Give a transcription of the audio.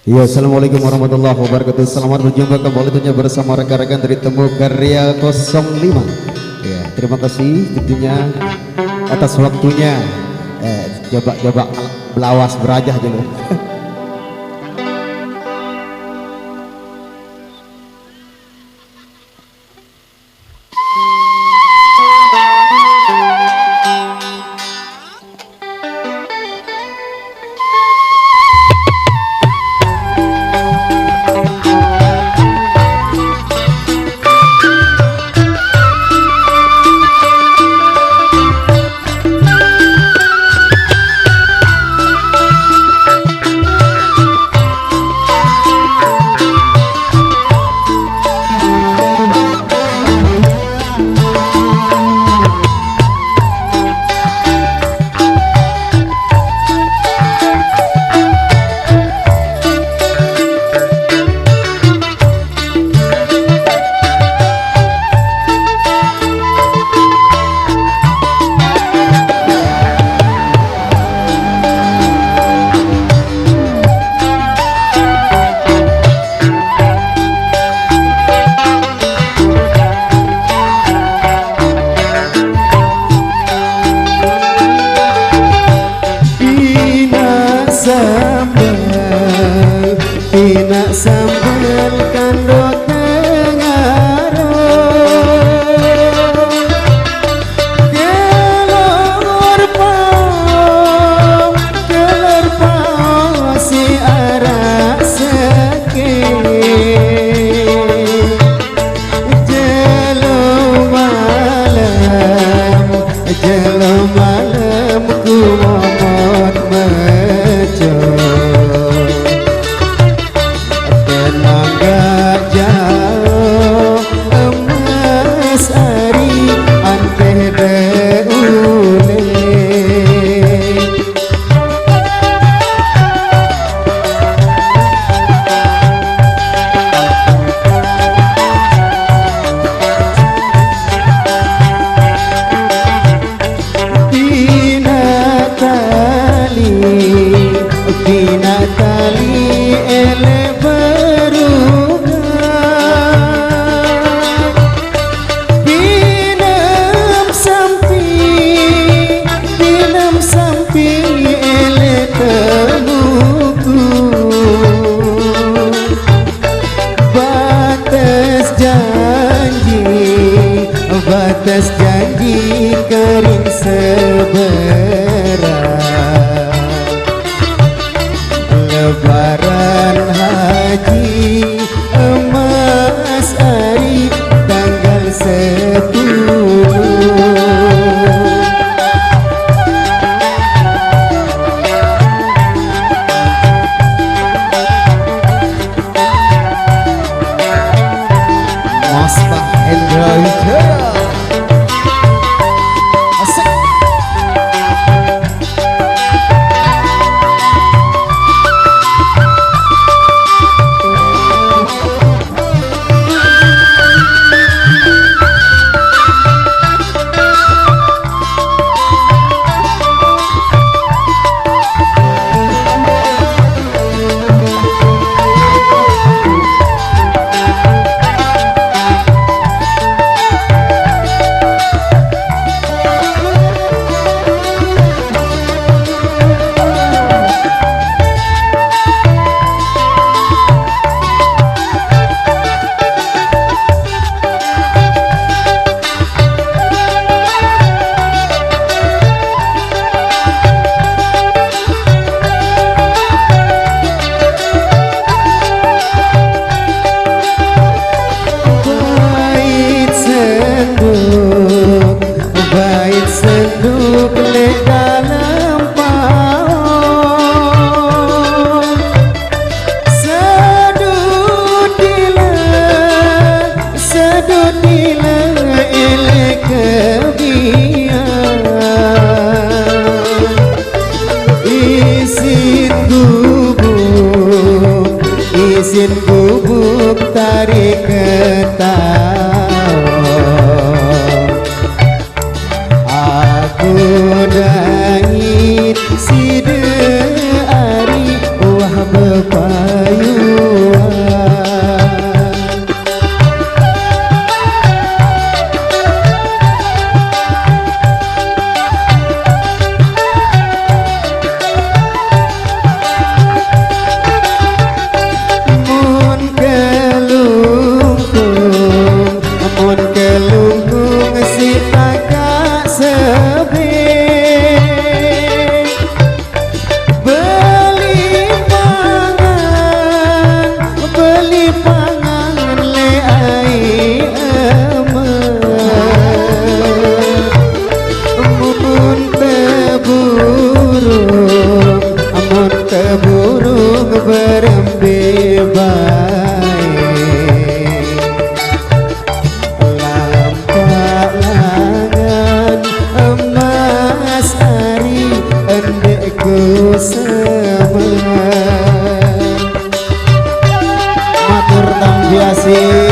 Ya, assalamualaikum warahmatullahi wabarakatuh. Selamat berjumpa kembali tentunya bersama rekan-rekan dari Temu Karya 05. Ya, terima kasih tentunya atas waktunya. Coba belawas berajah dulu. Pina sambal kandot ngaro kelor pau si arah seke jelo malam ku momot mejo Bina tali ele berunga Binam sampi ele temuku Batas janji kering seberat Lebaran haji emas ari tanggal 10 Masta Hendra Wijaya Bait senduk le dalam paon sedut dila ele kebian isin gubuk tarik ketawa aku dangit side ari wah bepai kasih.